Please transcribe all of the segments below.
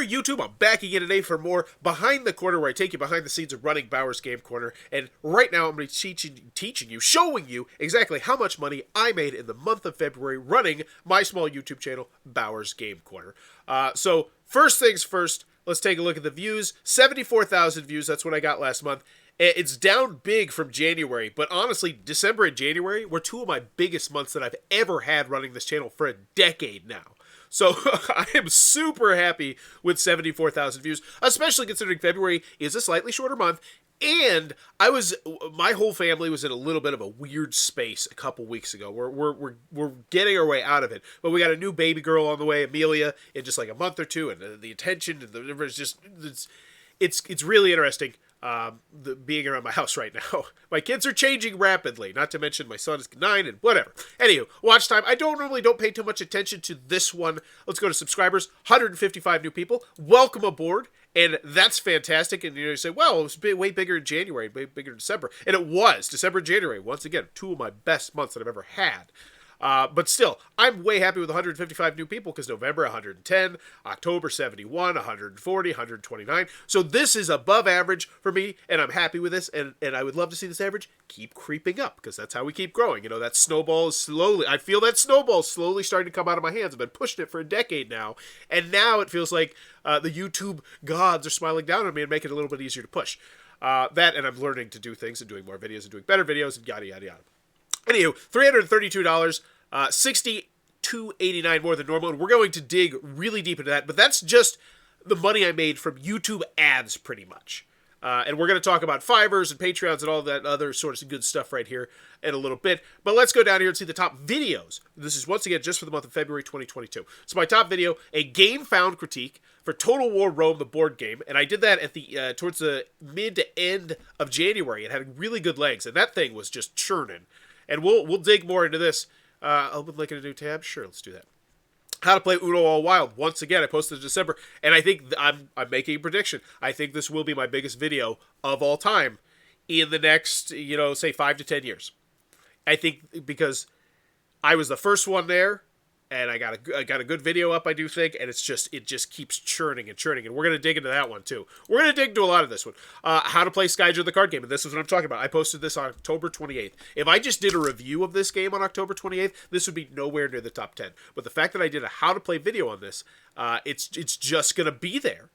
there, YouTube? I'm back again today for more Behind the Corner, where I take you behind the scenes of running Bauer's Game Corner. And right now, I'm going to be teaching you, showing you exactly how much money I made in the month of February running my small YouTube channel, Bauer's Game Corner. So first things first, let's take a look at the views. 74,000 views. That's what I got last month. It's down big from January, but honestly, December and January were two of my biggest months that I've ever had running this channel for a decade now. So I am super happy with 74,000 views, especially considering February is a slightly shorter month. And my whole family was in a little bit of a weird space a couple weeks ago. We're getting our way out of it, but we got a new baby girl on the way, Amelia, in just like a month or two, and the attention and it's really interesting. Being around my house right now. My kids are changing rapidly, not to mention my son is 9 and whatever. Anywho, watch time. I normally don't pay too much attention to this one. Let's go to subscribers. 155 new people. Welcome aboard. And that's fantastic. And you say, well, it was way bigger in January, way bigger in December. And it was. December and January, once again, two of my best months that I've ever had. But still, I'm way happy with 155 new people because November 110, October 71, 140, 129. So this is above average for me, and I'm happy with this. And I would love to see this average keep creeping up because that's how we keep growing. You know, that snowball is I feel that snowball slowly starting to come out of my hands. I've been pushing it for a decade now. And now it feels like the YouTube gods are smiling down on me and making it a little bit easier to push. That, and I'm learning to do things and doing more videos and doing better videos and yada, yada, yada. Anywho, $332, $62.89 more than normal, and we're going to dig really deep into that, but that's just the money I made from YouTube ads, pretty much. And we're going to talk about Fiverrs and Patreons and all that other sorts of good stuff right here in a little bit. But let's go down here and see the top videos. This is, once again, just for the month of February 2022. So my top video, a game found critique for Total War Rome, the board game. And I did that at the towards the mid to end of January. It had really good legs, and that thing was just churning. And we'll dig more into this. Open link in a new tab. Sure, let's do that. How to play Uno All Wild. Once again, I posted in December, and I think I'm making a prediction. I think this will be my biggest video of all time in the next, say 5 to 10 years. I think because I was the first one there, and I got a good video up, I do think, and it just keeps churning and churning, and we're going to dig into that one, too. We're going to dig into a lot of this one. How to play Skyjo the card game, and this is what I'm talking about. I posted this on October 28th. If I just did a review of this game on October 28th, this would be nowhere near the top 10. But the fact that I did a how to play video on this, it's just going to be there.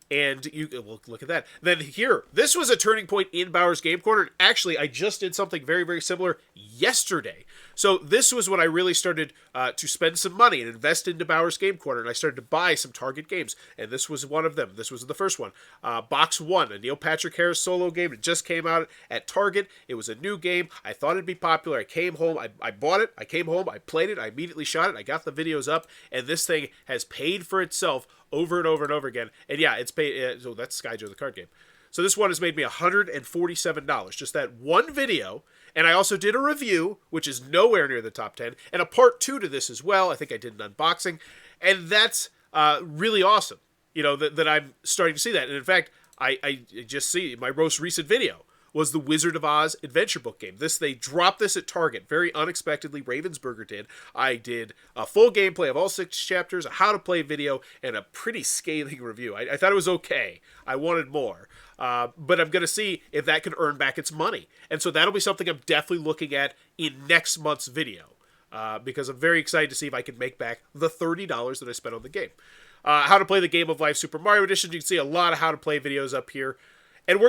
And well, look at that. Then here, this was a turning point in Bauer's Game Corner. Actually, I just did something very, very similar yesterday. So this was when I really started to spend some money and invest into Bauer's Game Corner, and I started to buy some Target games. And this was one of them. This was the first one. Box 1, a Neil Patrick Harris solo game. It just came out at Target. It was a new game. I thought it'd be popular. I came home. I bought it. I came home. I played it. I immediately shot it. I got the videos up. And this thing has paid for itself over and over and over again. And yeah, it's paid. So that's Skyjo the card game. So this one has made me $147. Just that one video. And I also did a review, which is nowhere near the top 10. And a part 2 to this as well. I think I did an unboxing. And that's really awesome. That I'm starting to see that. And in fact, I just see my most recent video was the Wizard of Oz adventure book game. They dropped this at Target very unexpectedly. Ravensburger did. I did a full gameplay of all 6 chapters, a how to play video, and a pretty scathing review. I thought it was okay. I wanted more. But I'm going to see if that can earn back its money. And so that'll be something I'm definitely looking at in next month's video. Because I'm very excited to see if I can make back the $30 that I spent on the game. How to play the Game of Life Super Mario Edition. You can see a lot of how to play videos up here. And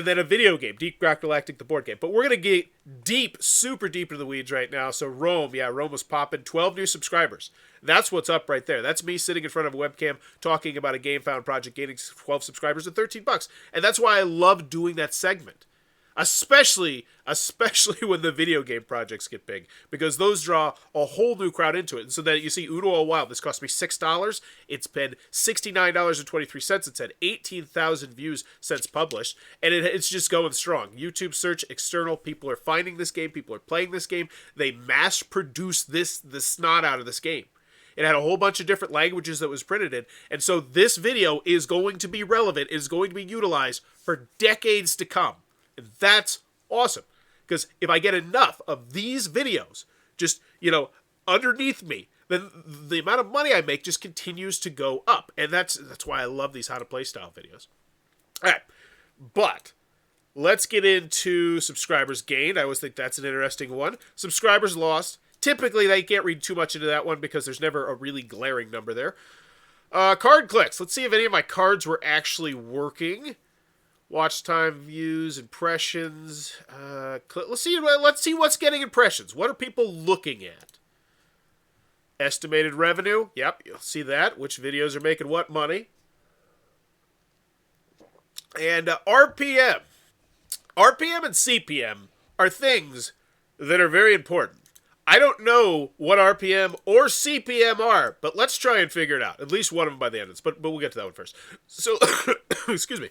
then a video game, Deep Rock Galactic, the board game. But we're going to get super deep into the weeds right now. So Rome was popping. 12 new subscribers. That's what's up right there. That's me sitting in front of a webcam talking about a game found project, gaining 12 subscribers at $13. And that's why I love doing that segment. Especially when the video game projects get big, because those draw a whole new crowd into it. And so that you see Uno All Wild, this cost me $6. It's been $69.23. It's had 18,000 views since published, and it's just going strong. YouTube search external, people are finding this game, people are playing this game. They mass produce the snot out of this game. It had a whole bunch of different languages that was printed in. And so this video is going to be relevant, is going to be utilized for decades to come. And that's awesome. Because if I get enough of these videos, just, underneath me, then the amount of money I make just continues to go up. And that's why I love these how to play style videos. All right. But let's get into subscribers gained. I always think that's an interesting one. Subscribers lost. Typically, they can't read too much into that one because there's never a really glaring number there. Card clicks. Let's see if any of my cards were actually working. Watch time, views, impressions. Let's see what's getting impressions. What are people looking at? Estimated revenue. Yep, you'll see that. Which videos are making what money. And RPM. RPM and CPM are things that are very important. I don't know what RPM or CPM are, but let's try and figure it out. At least one of them by the end of this, but we'll get to that one first. So, excuse me.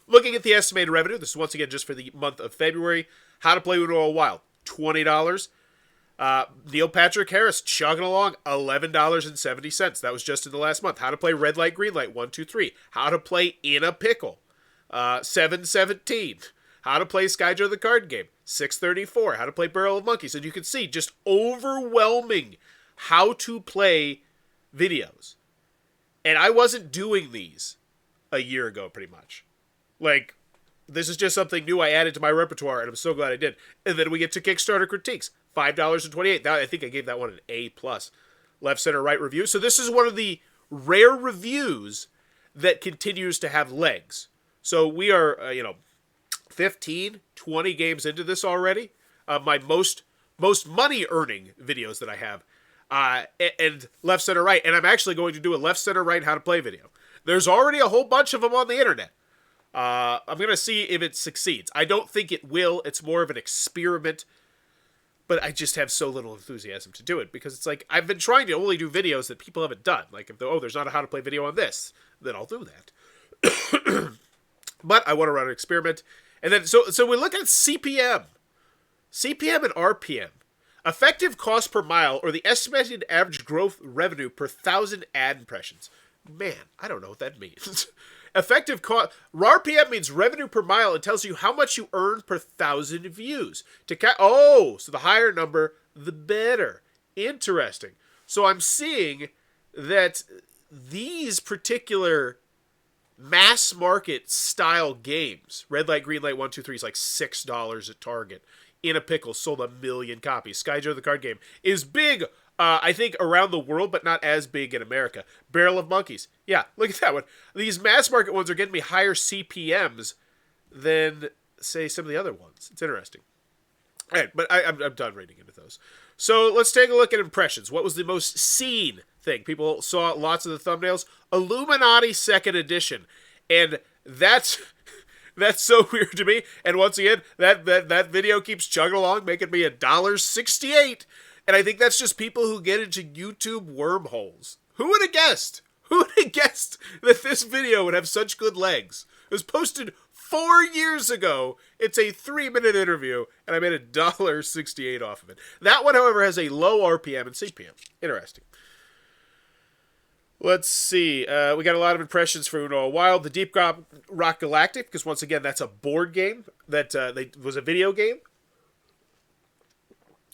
Looking at the estimated revenue, this is once again just for the month of February. How to Play Uno a While, $20. Neil Patrick Harris chugging along, $11.70. That was just in the last month. How to Play Red Light, Green Light, 1, 2, 3. How to Play In a Pickle, $7.17. How to Play Skyjo the Card Game, $6.34. How to Play Barrel of Monkeys. And you can see just overwhelming how to play videos. And I wasn't doing these a year ago, pretty much. Like, this is just something new I added to my repertoire, and I'm so glad I did. And then we get to Kickstarter critiques, $5.28. I think I gave that one an A+. Left, center, right review. So this is one of the rare reviews that continues to have legs. So we are, 15, 20 games into this already. My most money earning videos that I have. And left, center, right. And I'm actually going to do a left, center, right how to play video. There's already a whole bunch of them on the internet. I'm going to see if it succeeds. I don't think it will. It's more of an experiment. But I just have so little enthusiasm to do it. Because it's like, I've been trying to only do videos that people haven't done. Like, if there's not a how to play video on this, then I'll do that. But I want to run an experiment. And then, so we look at CPM. CPM and RPM. Effective cost per mile, or the estimated average growth revenue per 1,000 ad impressions. Man, I don't know what that means. Effective cost. RPM means revenue per mile. It tells you how much you earn per 1,000 views. So the higher number, the better. Interesting. So I'm seeing that these particular mass market style games, Red Light, Green Light, 1, 2, 3 is like $6 at Target. In a Pickle sold 1 million copies. Skyjo the Card Game is big, I think, around the world, but not as big in America. Barrel of Monkeys. Yeah, look at that one. These mass market ones are getting me higher CPMs than, say, some of the other ones. It's interesting. All right, but I'm done reading into those. So let's take a look at impressions. What was the most seen thing? People saw lots of the thumbnails. Illuminati 2nd Edition. And that's so weird to me. And once again, that video keeps chugging along, making me $1.68. And I think that's just people who get into YouTube wormholes. Who would have guessed? Who would have guessed that this video would have such good legs? It was posted 4 years ago. It's a 3-minute interview, and I made $1.68 off of it. That one, however, has a low RPM and CPM. Interesting. Let's see. We got a lot of impressions for Uno a While. The Deep Rock Galactic, because once again, that's a board game that was a video game.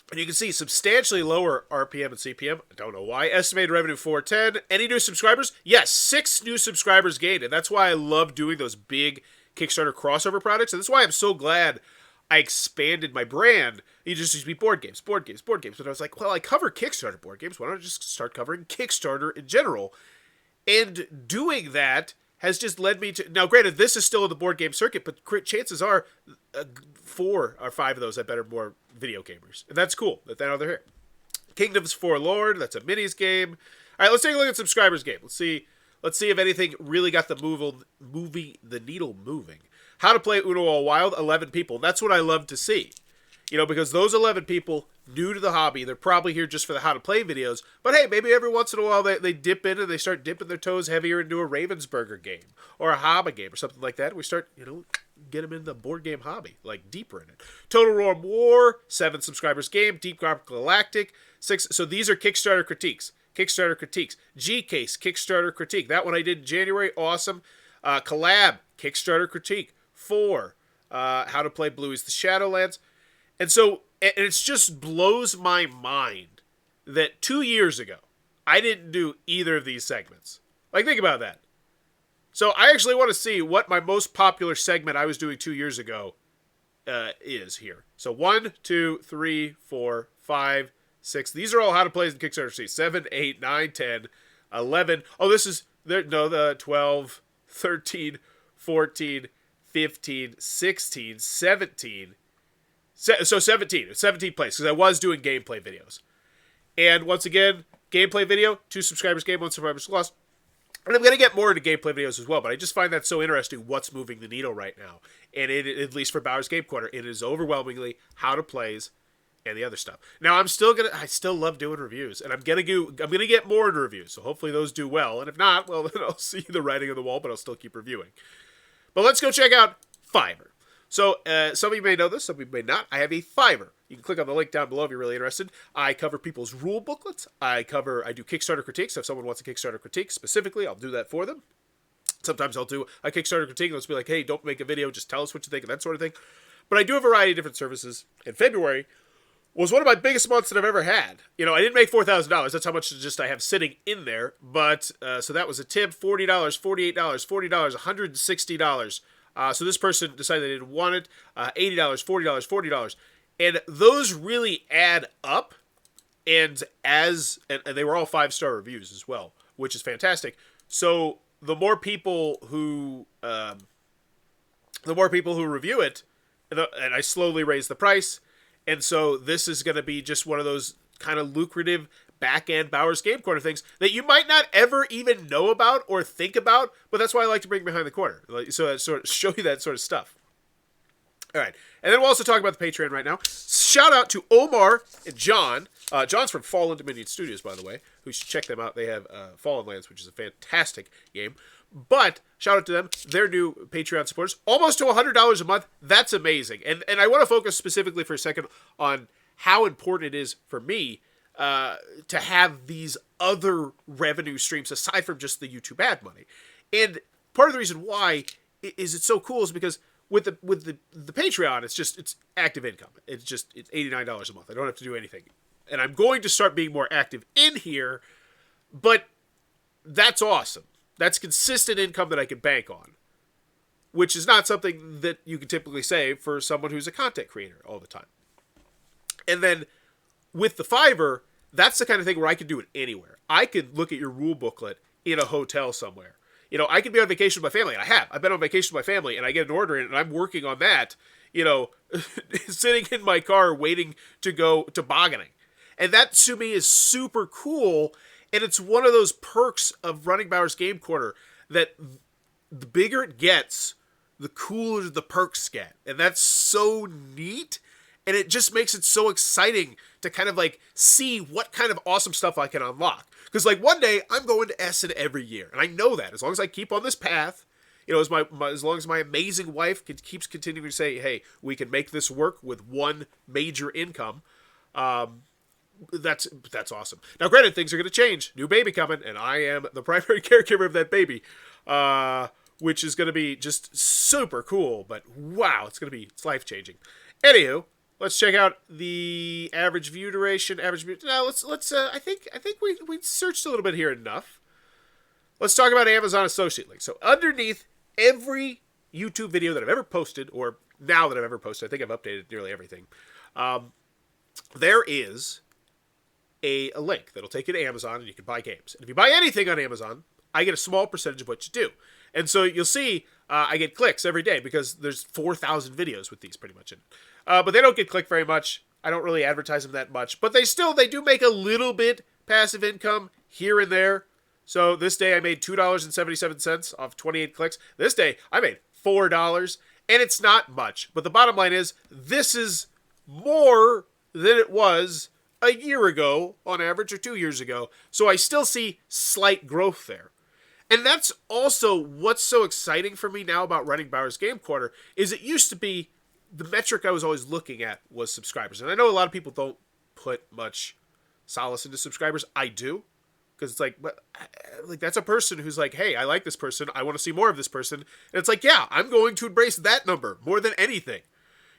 And you can see substantially lower RPM and CPM. I don't know why. Estimated revenue 410. Any new subscribers? Yes, 6 new subscribers gained. And that's why I love doing those big Kickstarter crossover products. And that's why I'm so glad I expanded my brand. It just used to be board games. But I was like, well, I cover Kickstarter board games. Why don't I just start covering Kickstarter in general? And doing that has just led me to... Now, granted, this is still in the board game circuit, but chances are 4 or 5 of those I bet are more video gamers. And that's cool that they're here. Kingdoms Forlorn, that's a minis game. All right, let's take a look at subscribers game. Let's see if anything really got the needle moving. How to Play Uno a While, 11 people. That's what I love to see. Because those 11 people, new to the hobby, they're probably here just for the how to play videos. But hey, maybe every once in a while they dip in and they start dipping their toes heavier into a Ravensburger game or a Haba game or something like that. We start, get them in the board game hobby, like deeper in it. Total War, 7 subscribers game. Deep Rock Galactic, 6. So these are Kickstarter critiques. G-Case, Kickstarter critique. That one I did in January. Awesome. Collab, Kickstarter critique. 4. How to Play Bluey's the Shadowlands. And so, and it just blows my mind that 2 years ago, I didn't do either of these segments. Like, think about that. So I actually want to see what my most popular segment I was doing 2 years ago is here. So 1, 2, 3, 4, 5, 6. These are all how to play in Kickstarter seats. 7, 8, 9, 10, 11. Oh, this is the 12, 13, 14, 15, 16, 17. So 17. 17 plays, because I was doing gameplay videos. And once again, gameplay video, 2 subscribers gained, 1 subscriber lost. And I'm going to get more into gameplay videos as well, but I just find that so interesting what's moving the needle right now. And it, at least for Bowers Game Corner, it is overwhelmingly how to plays and the other stuff. Now, I still love doing reviews, and I'm gonna get more into reviews, so hopefully those do well. And if not, well, then I'll see the writing on the wall, but I'll still keep reviewing. But let's go check out Fiverr. So, some of you may know this, some of you may not. I have a Fiverr. You can click on the link down below if you're really interested. I cover people's rule booklets. I do Kickstarter critiques. So if someone wants a Kickstarter critique specifically, I'll do that for them. Sometimes I'll do a Kickstarter critique, and let's be like, hey, don't make a video, just tell us what you think, and that sort of thing. But I do a variety of different services. In February was one of my biggest months that I've ever had. You know, I didn't make $4,000. That's how much just I have sitting in there. But, so that was a tip, $40, $48, $40, $160. So this person decided they didn't want it. $80, $40, $40. And those really add up. And they were all 5-star reviews as well, which is fantastic. So the more people who review it, and I slowly raise the price. And so this is going to be just one of those kind of lucrative back-end Bowers Game Corner things that you might not ever even know about or think about, but that's why I like to bring behind the corner. So I sort of show you that sort of stuff. All right. And then we'll also talk about the Patreon right now. Shout out to Omar and John. John's from Fallen Dominion Studios, by the way, who should check them out. They have Fallen Lands, which is a fantastic game. But shout out to them. They're new Patreon supporters. Almost to $100 a month. That's amazing. And I want to focus specifically for a second on how important it is for me to have these other revenue streams aside from just the YouTube ad money. And part of the reason why it's so cool is because with the Patreon, it's active income. It's $89 a month. I don't have to do anything. And I'm going to start being more active in here, but that's awesome. That's consistent income that I can bank on, which is not something that you can typically say for someone who's a content creator all the time. And then with the Fiverr, that's the kind of thing where I can do it anywhere. I could look at your rule booklet in a hotel somewhere. You know, I could be on vacation with my family, and I've been on vacation with my family, and I get an order in, and I'm working on that, you know, sitting in my car waiting to go tobogganing. And that, to me, is super cool, and it's one of those perks of running Bowers Game Corner that the bigger it gets, the cooler the perks get. And that's so neat, and it just makes it so exciting to kind of, like, see what kind of awesome stuff I can unlock. Because, like, one day, I'm going to Essen every year, and I know that. As long as I keep on this path, you know, as long as my amazing wife keeps continuing to say, hey, we can make this work with one major income, that's awesome. Now, granted, things are going to change. New baby coming, and I am the primary caregiver of that baby, which is going to be just super cool. But wow, it's life-changing. Anywho, let's check out the average view duration. Now, let's. I think we searched a little bit here enough. Let's talk about Amazon Associate Link. So underneath every YouTube video that I've ever posted, or now that I've ever posted, I think I've updated nearly everything. There is a link that'll take you to Amazon, and you can buy games. And if you buy anything on Amazon, I get a small percentage of what you do. And so you'll see I get clicks every day because there's 4,000 videos with these pretty much in it. But they don't get clicked very much. I don't really advertise them that much. But they do make a little bit passive income here and there. So this day I made $2.77 off 28 clicks. This day I made $4. And it's not much. But the bottom line is this is more than it was a year ago on average, or 2 years ago. So I still see slight growth there. And that's also what's so exciting for me now about running Bowers Game Corner, is it used to be the metric I was always looking at was subscribers. And I know a lot of people don't put much solace into subscribers. I do. Because it's like that's a person who's like, hey, I like this person. I want to see more of this person. And it's like, yeah, I'm going to embrace that number more than anything.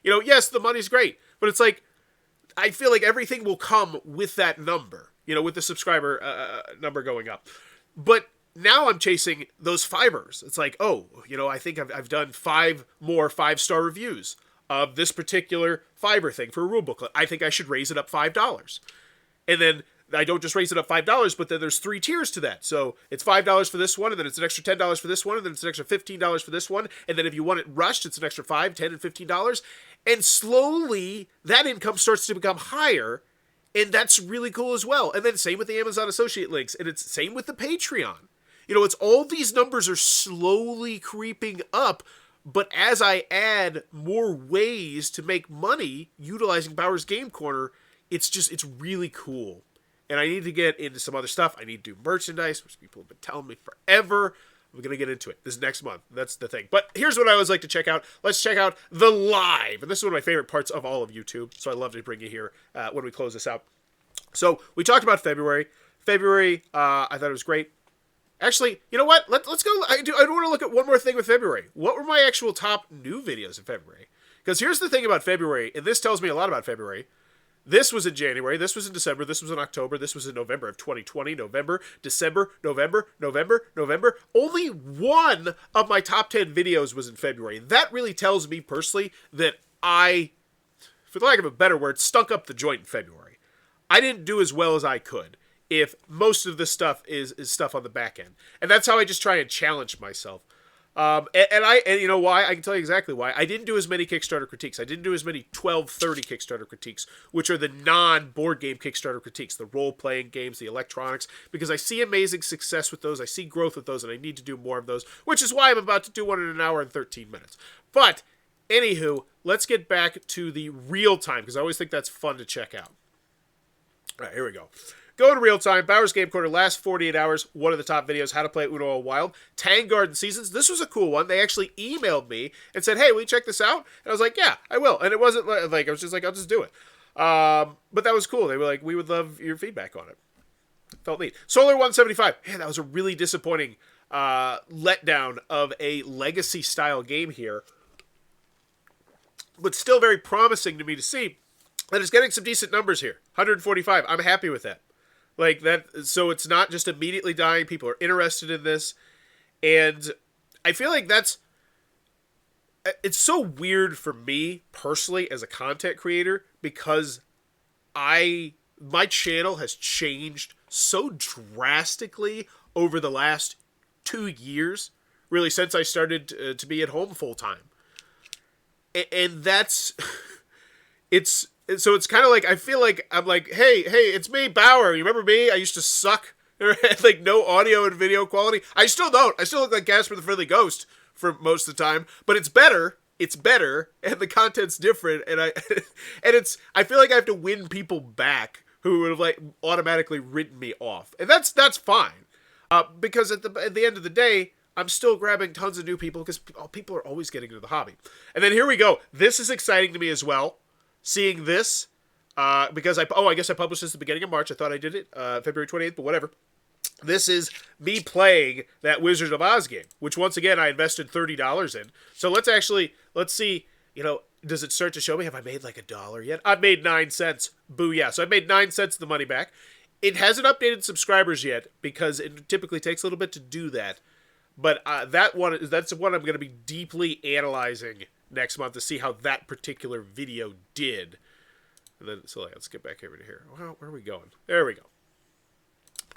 You know, yes, the money's great. But it's like, I feel like everything will come with that number. with the subscriber number going up. But now I'm chasing those Fivers. It's like, oh, I think I've done 5 more 5-star reviews of this particular Fiverr thing for a rule booklet. I think I should raise it up $5. And then I don't just raise it up $5, but then there's 3 tiers to that. So it's $5 for this one, and then it's an extra $10 for this one, and then it's an extra $15 for this one. And then if you want it rushed, it's an extra $5, $10, and $15. And slowly, that income starts to become higher, and that's really cool as well. And then same with the Amazon Associate links, and it's same with the Patreon. It's all these numbers are slowly creeping up, but as I add more ways to make money utilizing Bauer's Game Corner, it's really cool. And I need to get into some other stuff. I need to do merchandise, which people have been telling me forever. I'm going to get into it this next month. That's the thing. But here's what I always like to check out. Let's check out the live. And this is one of my favorite parts of all of YouTube. So I love to bring you here when we close this out. So we talked about February. I thought it was great. Actually, you know what? Let's go. I do want to look at one more thing with February. What were my actual top new videos in February? Because here's the thing about February, and this tells me a lot about February. This was in January, this was in December, this was in October, this was in November of 2020, November, December, November. Only one of my top 10 videos was in February. That really tells me personally that I, for the lack of a better word, stunk up the joint in February. I didn't do as well as I could if most of this stuff is stuff on the back end. And that's how I just try and challenge myself. And you know why? I can tell you exactly why. I didn't do as many Kickstarter critiques. I didn't do as many 1230 Kickstarter critiques, which are the non-board game Kickstarter critiques, the role-playing games, the electronics, because I see amazing success with those, I see growth with those, and I need to do more of those, which is why I'm about to do one in an hour and 13 minutes. But, anywho, let's get back to the real time, because I always think that's fun to check out. All right, here we go. Go in real time. Bauer's Game Corner, last 48 hours. One of the top videos, How to Play Uno All Wild. Tang Garden Seasons. This was a cool one. They actually emailed me and said, hey, will you check this out? And I was like, yeah, I will. And it wasn't like, I was just like, I'll just do it. But that was cool. They were like, we would love your feedback on it. Felt neat. Solar 175. Man, that was a really disappointing letdown of a legacy-style game here. But still very promising to me to see. And it's getting some decent numbers here. 145. I'm happy with that. Like that, so it's not just immediately dying. People are interested in this. And I feel like it's so weird for me personally as a content creator because my channel has changed so drastically over the last 2 years, really since I started to be at home full time. And that's, So it's kind of like, I feel like I'm like, hey, it's me, Bauer. You remember me? I used to suck. Had like no audio and video quality. I still don't. I still look like Casper the Friendly Ghost for most of the time. But it's better. It's better, and the content's different. And I feel like I have to win people back who would have like automatically written me off, and that's fine. Because at the end of the day, I'm still grabbing tons of new people because people are always getting into the hobby. And then here we go. This is exciting to me as well. Seeing this, because I guess I published this at the beginning of March. I thought I did it February 28th, but whatever. This is me playing that Wizard of Oz game, which once again I invested $30 in. So let's see, does it start to show me? Have I made like $1 yet? I've made 9 cents. Booyah. So I made 9 cents of the money back. It hasn't updated subscribers yet because it typically takes a little bit to do that. But that's one I'm going to be deeply analyzing next month to see how that particular video did. And then, so let's get back over to here. Well, where are we going? There we go.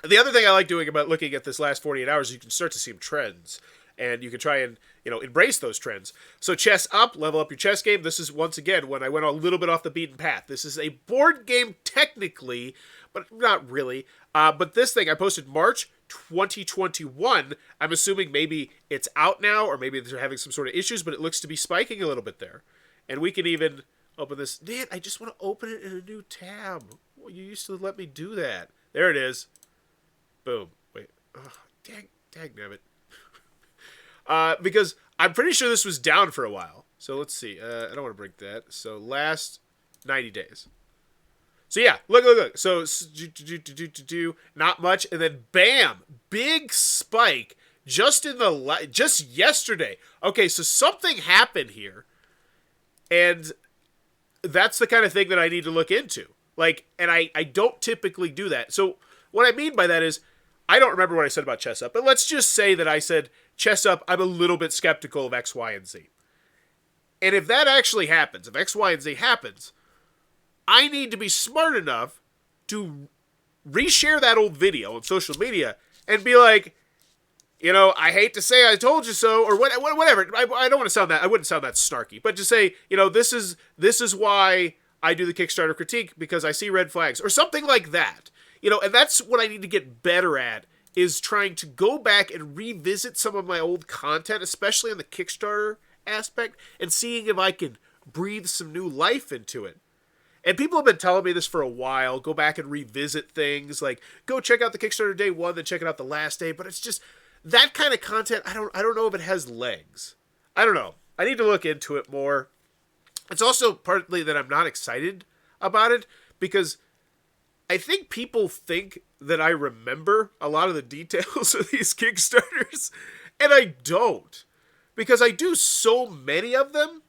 The other thing I like doing about looking at this last 48 hours is you can start to see some trends. And you can try and, embrace those trends. So chess up, level up your chess game. This is, once again, when I went a little bit off the beaten path. This is a board game technically, but not really. But this thing, I posted March 2021. I'm assuming maybe it's out now, or maybe they're having some sort of issues, but it looks to be spiking a little bit there. And we can even open this. Man, I just want to open it in a new tab. Well, you used to let me do that. There it is. Boom. Wait. Oh, dang it. Because I'm pretty sure this was down for a while. So let's see. I don't want to break that. So last 90 days. So yeah, look. So not much, and then bam, big spike just yesterday. Okay, so something happened here, and that's the kind of thing that I need to look into. Like, and I don't typically do that. So what I mean by that is, I don't remember what I said about Chess Up, but let's just say that I said, Chess Up, I'm a little bit skeptical of X, Y, and Z. And if that actually happens, if X, Y, and Z happens, I need to be smart enough to reshare that old video on social media and be like, you know, I hate to say I told you so, or whatever. I don't want to sound that, I wouldn't sound that snarky, but to say, you know, this is why I do the Kickstarter critique, because I see red flags, or something like that. You know, and that's what I need to get better at, is trying to go back and revisit some of my old content, especially on the Kickstarter aspect, and seeing if I can breathe some new life into it. And people have been telling me this for a while. Go back and revisit things, like go check out the Kickstarter day one, then check it out the last day. But it's just that kind of content. I don't know if it has legs. I don't know. I need to look into it more. It's also partly that I'm not excited about it, because I think people think that I remember a lot of the details of these Kickstarters, and I don't, because I do so many of them.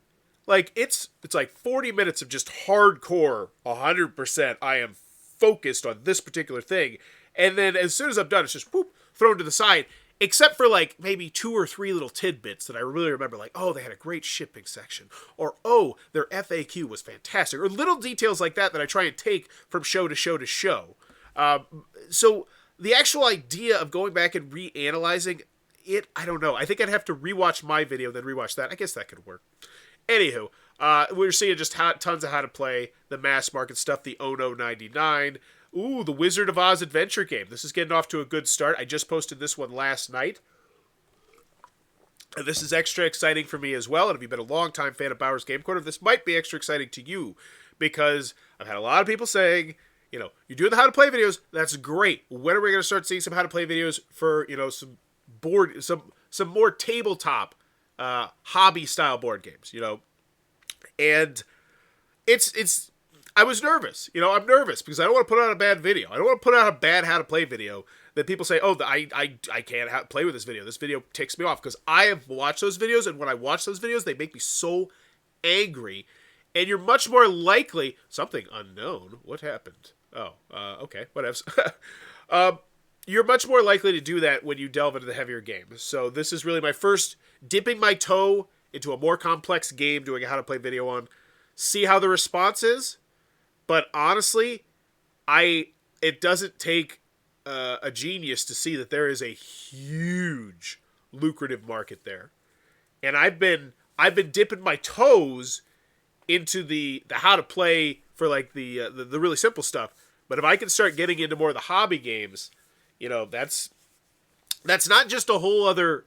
Like, it's like 40 minutes of just hardcore, 100%, I am focused on this particular thing, and then as soon as I'm done, it's just, whoop, thrown to the side, except for, like, maybe 2 or 3 little tidbits that I really remember, like, oh, they had a great shipping section, or, oh, their FAQ was fantastic, or little details like that I try and take from show to show to show. So the actual idea of going back and reanalyzing it, I don't know. I think I'd have to rewatch my video, then rewatch that. I guess that could work. Anywho, we're seeing just tons of how to play, the mass market stuff, the Ono 99. Ooh, the Wizard of Oz adventure game. This is getting off to a good start. I just posted this one last night. And this is extra exciting for me as well. And if you've been a long-time fan of Bauer's Game Corner, this might be extra exciting to you, because I've had a lot of people saying, you know, you're doing the how to play videos. That's great. When are we going to start seeing some how to play videos for, you know, some more tabletop hobby style board games, you know? And it's I was nervous. You know, I'm nervous because I don't want to put out a bad video. I don't want to put out a bad how to play video that people say, oh, I can't play with this video. This video ticks me off, because I have watched those videos, and when I watch those videos, they make me so angry. And you're much more likely, something unknown, what happened? Oh, okay, whatevs. You're much more likely to do that when you delve into the heavier games. So this is really my first dipping my toe into a more complex game, doing a how to play video on. See how the response is. But honestly, it doesn't take a genius to see that there is a huge lucrative market there. And I've been dipping my toes into the how to play for, like, the really simple stuff. But if I can start getting into more of the hobby games, you know, that's not just a whole other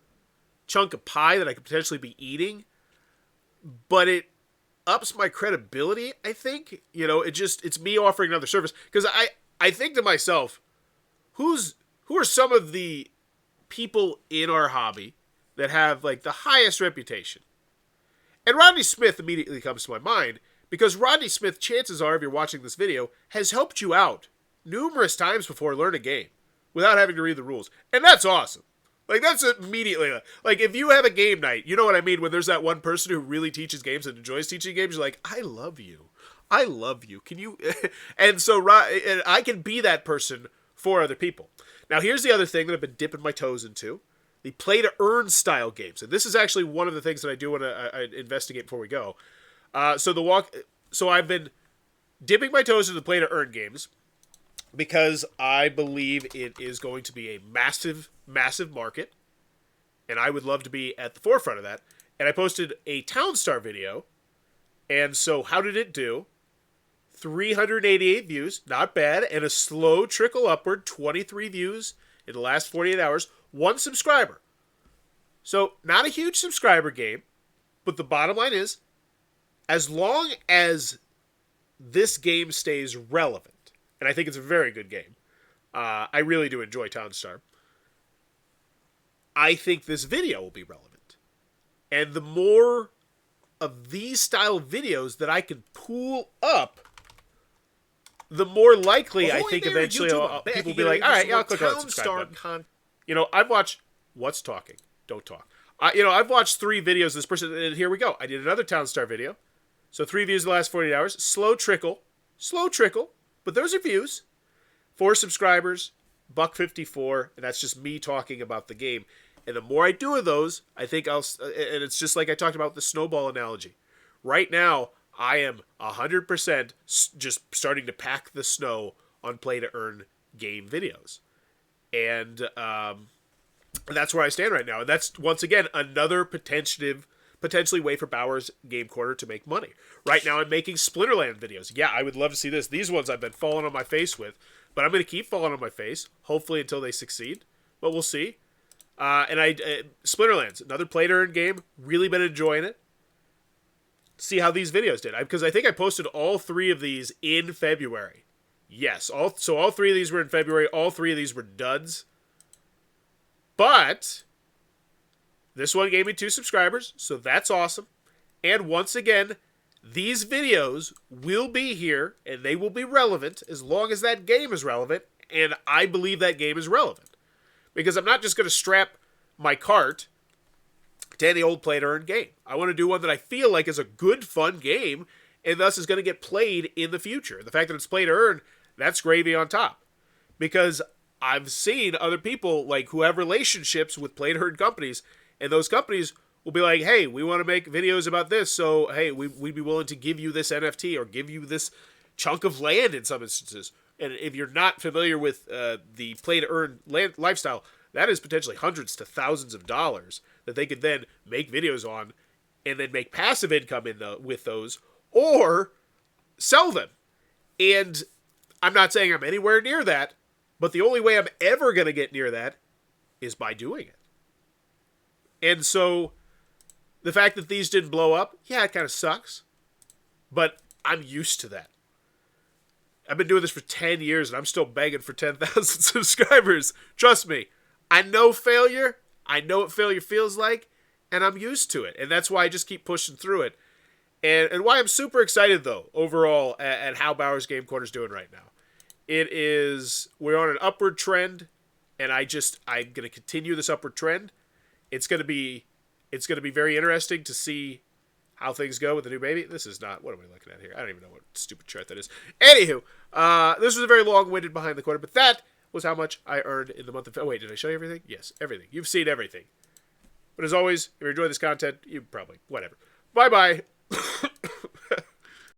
chunk of pie that I could potentially be eating, but it ups my credibility, I think. You know, it's me offering another service, because I think to myself, who are some of the people in our hobby that have, like, the highest reputation? And Rodney Smith immediately comes to my mind, because Rodney Smith, chances are, if you're watching this video, has helped you out numerous times before learn a game without having to read the rules. And that's awesome. Like, that's immediately, like, if you have a game night, you know what I mean, when there's that one person who really teaches games and enjoys teaching games, you're like, I love you. I love you. Can you? And so I can be that person for other people. Now, here's the other thing that I've been dipping my toes into: the play-to-earn style games. And this is actually one of the things that I do want to investigate before we go. So I've been dipping my toes into the play-to-earn games, because I believe it is going to be a massive, massive market, and I would love to be at the forefront of that. And I posted a Townstar video, and so how did it do? 388 views, not bad, and a slow trickle upward, 23 views in the last 48 hours, 1 subscriber. So, not a huge subscriber game, but the bottom line is, as long as this game stays relevant, and I think it's a very good game, I really do enjoy Townstar, I think this video will be relevant. And the more of these style videos that I can pool up, the more likely I think eventually people will be like, all right, yeah, I'll click on that subscribe button. You know, I've watched What's Talking? Don't Talk. I've watched 3 videos of this person, and here we go. I did another Townstar video. So 3 views in the last 48 hours. Slow trickle. But those are views. 4 subscribers, $1.54, and that's just me talking about the game. And the more I do of those, I think and it's just like I talked about the snowball analogy. Right now, I am 100% just starting to pack the snow on play-to-earn game videos. And that's where I stand right now. And that's, once again, another potentially way for Bauer's Game Corner to make money. Right now, I'm making Splinterland videos. Yeah, I would love to see this. These ones I've been falling on my face with. But I'm going to keep falling on my face, hopefully until they succeed. But we'll see. Splinterlands, another play-to-earn game. Really been enjoying it. See how these videos did. Because I think I posted all 3 of these in February. Yes, all 3 of these were in February. All 3 of these were duds. But this one gave me 2 subscribers, so that's awesome. And once again, these videos will be here, and they will be relevant as long as that game is relevant, and I believe that game is relevant. Because I'm not just going to strap my cart to any old play-to-earn game. I want to do one that I feel like is a good, fun game, and thus is going to get played in the future. The fact that it's play-to-earn, that's gravy on top. Because I've seen other people like who have relationships with play-to-earn companies, and those companies will be like, hey, we want to make videos about this, so hey, we'd be willing to give you this NFT or give you this chunk of land in some instances. And if you're not familiar with the play-to-earn lifestyle, that is potentially hundreds to thousands of dollars that they could then make videos on and then make passive income with those or sell them. And I'm not saying I'm anywhere near that, but the only way I'm ever going to get near that is by doing it. And so the fact that these didn't blow up, yeah, it kind of sucks. But I'm used to that. I've been doing this for 10 years and I'm still begging for 10,000 subscribers. Trust me. I know failure. I know what failure feels like. And I'm used to it. And that's why I just keep pushing through it. And why I'm super excited, though, overall, at how Bauer's Game Corner is doing right now. We're on an upward trend. And I'm going to continue this upward trend. It's going to be very interesting to see how things go with the new baby. This is not, what am I looking at here? I don't even know what stupid chart that is. Anywho, this was a very long-winded behind the corner, but that was how much I earned in the month of, oh wait, did I show you everything? Yes, everything. You've seen everything. But as always, if you enjoy this content, you probably, whatever. Bye-bye.